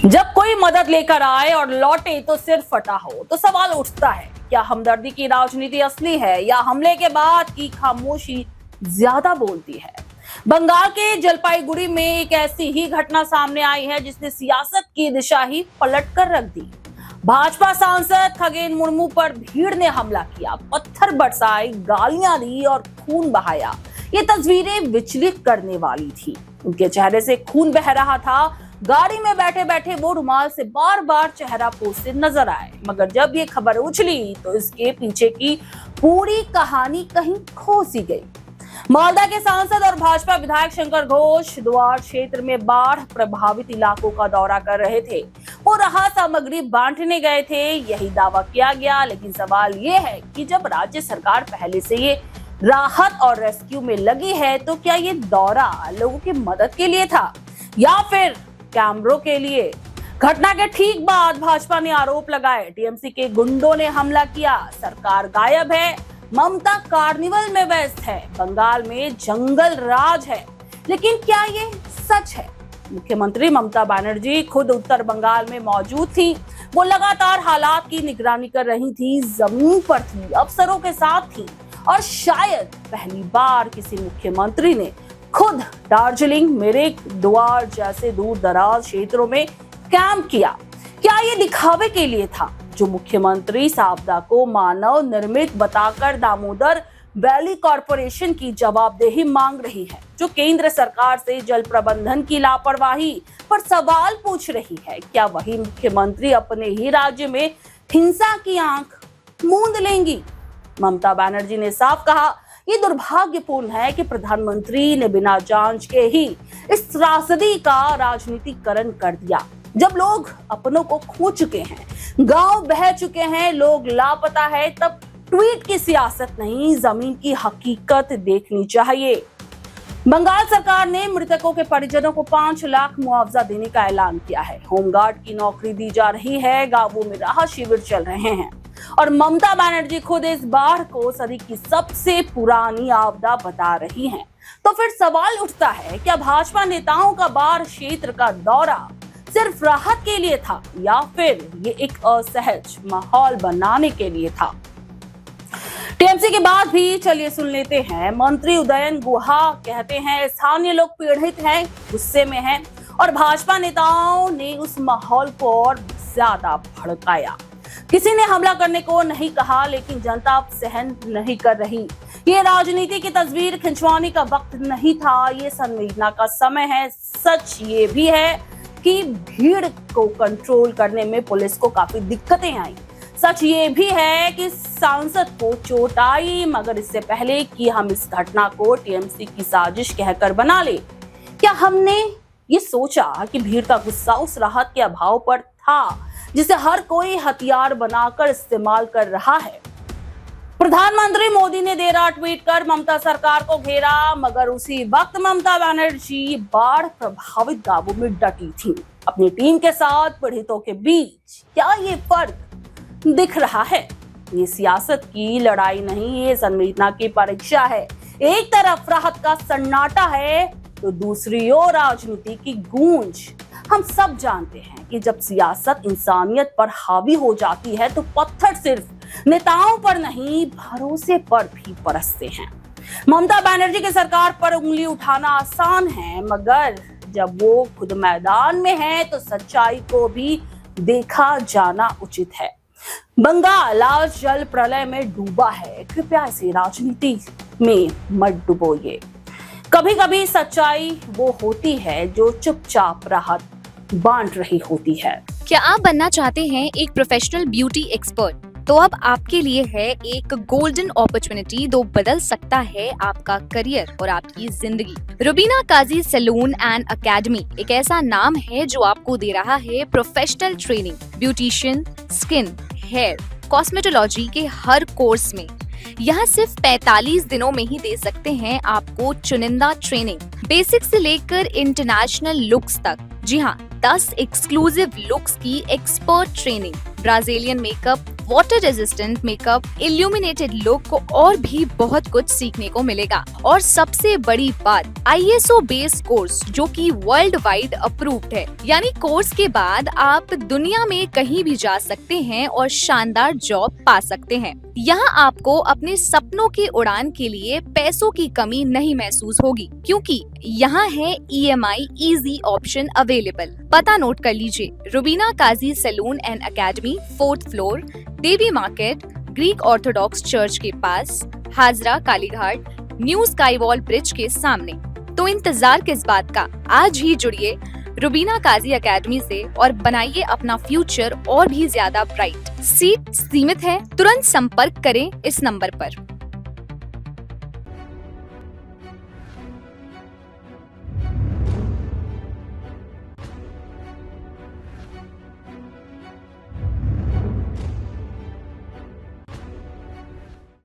जब कोई मदद लेकर आए और लौटे तो सिर फटा हो तो सवाल उठता है, क्या हमदर्दी की राजनीति असली है या हमले के बाद की खामोशी ज्यादा बोलती है। बंगाल के जलपाईगुड़ी में एक ऐसी ही घटना सामने आई है जिसने सियासत की दिशा ही पलट कर रख दी। भाजपा सांसद खगेन मुर्मू पर भीड़ ने हमला किया, पत्थर बरसाए, गालियां दी और खून बहाया। ये तस्वीरें विचलित करने वाली थी। उनके चेहरे से खून बह रहा था। गाड़ी में बैठे बैठे वो रुमाल से बार बार चेहरा पोंछते नजर आए, मगर जब ये खबर उछली तो इसके पीछे की पूरी कहानी कहीं खो सी गई। मालदा के सांसद और भाजपा विधायक शंकर घोष द्वार क्षेत्र में बाढ़ प्रभावित इलाकों का दौरा कर रहे थे। वो राहत सामग्री बांटने गए थे, यही दावा किया गया। लेकिन सवाल ये है कि जब राज्य सरकार पहले से ये राहत और रेस्क्यू में लगी है तो क्या ये दौरा लोगों की मदद के लिए था या फिर कैमरों के लिए। घटना के ठीक बाद भाजपा ने आरोप लगाए, टीएमसी के गुंडों ने हमला किया, सरकार गायब है, ममता कार्निवल में व्यस्त है, बंगाल में जंगल राज है। लेकिन क्या ये सच है? मुख्यमंत्री ममता बनर्जी खुद उत्तर बंगाल में मौजूद थी। वो लगातार हालात की निगरानी कर रही थी, जमीन पर थी, अफसरों के साथ थी और शायद पहली बार किसी मुख्यमंत्री ने खुद दार्जिलिंग, मिरिक, द्वार जैसे दूर दराज क्षेत्रों में कैंप किया। क्या ये दिखावे के लिए था? जो मुख्यमंत्री आपदा को मानव निर्मित बताकर दामोदर वैली कॉरपोरेशन की जवाबदेही मांग रही है, जो केंद्र सरकार से जल प्रबंधन की लापरवाही पर सवाल पूछ रही है, क्या वही मुख्यमंत्री अपने ही राज्य में हिंसा की आंख मूंद लेंगी? ममता बनर्जी ने साफ कहा, ये दुर्भाग्यपूर्ण है कि प्रधानमंत्री ने बिना जांच के ही इस त्रासदी का राजनीतिकरण कर दिया। जब लोग अपनों को खो चुके हैं, गांव बह चुके हैं, लोग लापता है, तब ट्वीट की सियासत नहीं, जमीन की हकीकत देखनी चाहिए। बंगाल सरकार ने मृतकों के परिजनों को 5 लाख मुआवजा देने का ऐलान किया है। होमगार्ड की नौकरी दी जा रही है, गांवों में राहत शिविर चल रहे हैं और ममता बनर्जी खुद इस बाढ़ को सदी की सबसे पुरानी आपदा बता रही हैं। तो फिर सवाल उठता है, क्या भाजपा नेताओं का बाढ़ क्षेत्र का दौरा सिर्फ राहत के लिए था या फिर ये एक असहज माहौल बनाने के लिए था? टीएमसी के बाद भी चलिए सुन लेते हैं। मंत्री उदयन गुहा कहते हैं, स्थानीय लोग पीड़ित हैं, गुस्से में हैं और भाजपा नेताओं ने उस माहौल को और ज्यादा भड़काया। किसी ने हमला करने को नहीं कहा, लेकिन जनता अब सहन नहीं कर रही। ये राजनीति की तस्वीर खिंचवाने का वक्त नहीं था, ये संवेदना का समय है। सच ये भी है कि भीड़ को कंट्रोल करने में पुलिस को काफी दिक्कतें आई। सच ये भी है कि सांसद को चोट आई, मगर इससे पहले कि हम इस घटना को टीएमसी की साजिश कहकर बना ले, क्या हमने ये सोचा कि भीड़ का गुस्सा उस राहत के अभाव पर था जिसे हर कोई हथियार बनाकर इस्तेमाल कर रहा है? प्रधानमंत्री मोदी ने देर रात ट्वीट कर ममता सरकार को घेरा, मगर उसी वक्त ममता बनर्जी बाढ़ प्रभावित गांवों में डटी थी अपनी टीम के साथ। पीड़ितों के बीच क्या ये फर्क दिख रहा है? ये सियासत की लड़ाई नहीं, ये संवेदना की परीक्षा है। एक तरफ राहत का सन्नाटा है तो दूसरी ओर राजनीति की गूंज। हम सब जानते हैं कि जब सियासत इंसानियत पर हावी हो जाती है तो पत्थर सिर्फ नेताओं पर नहीं, भरोसे पर भी बरसते हैं। ममता बनर्जी की सरकार पर उंगली उठाना आसान है, मगर जब वो खुद मैदान में है तो सच्चाई को भी देखा जाना उचित है। बंगाल आज जल प्रलय में डूबा है, कृपया इसे राजनीति में मत डुबोइए। कभी कभी सच्चाई वो होती है जो चुपचाप राहत बांट रही होती है। क्या आप बनना चाहते हैं एक प्रोफेशनल ब्यूटी एक्सपर्ट? तो अब आपके लिए है एक गोल्डन अपॉर्चुनिटी जो बदल सकता है आपका करियर और आपकी जिंदगी। रुबीना काजी सैलून एंड एकेडमी एक ऐसा नाम है जो आपको दे रहा है professional training, beautician, skin, hair, cosmetology के हर कोर्स में। यहाँ सिर्फ 45 दिनों में ही दे सकते हैं आपको चुनिंदा ट्रेनिंग, बेसिक से लेकर इंटरनेशनल लुक्स तक। जी हाँ, 10 एक्सक्लूसिव लुक्स की expert training, Brazilian makeup, water resistant makeup, illuminated look को और भी बहुत कुछ सीखने को मिलेगा। और सबसे बड़ी बात, ISO बेस्ड कोर्स जो कि वर्ल्ड वाइड अप्रूव्ड है, यानी कोर्स के बाद आप दुनिया में कहीं भी जा सकते हैं और शानदार जॉब पा सकते हैं। यहाँ आपको अपने सपनों की उड़ान के लिए पैसों की कमी नहीं महसूस होगी, क्योंकि यहाँ है EMI इजी ऑप्शन अवेलेबल। पता नोट कर लीजिए, रुबीना काजी salon and academy, 4th floor, Devi market, Greek Orthodox church के पास, Hazra Kalighat, new sky wall bridge के सामने। तो इंतजार किस बात का, आज ही जुड़िए रुबीना काजी एकेडमी से और बनाइए अपना फ्यूचर और भी ज्यादा ब्राइट। सीट सीमित है, तुरंत संपर्क करें इस नंबर पर।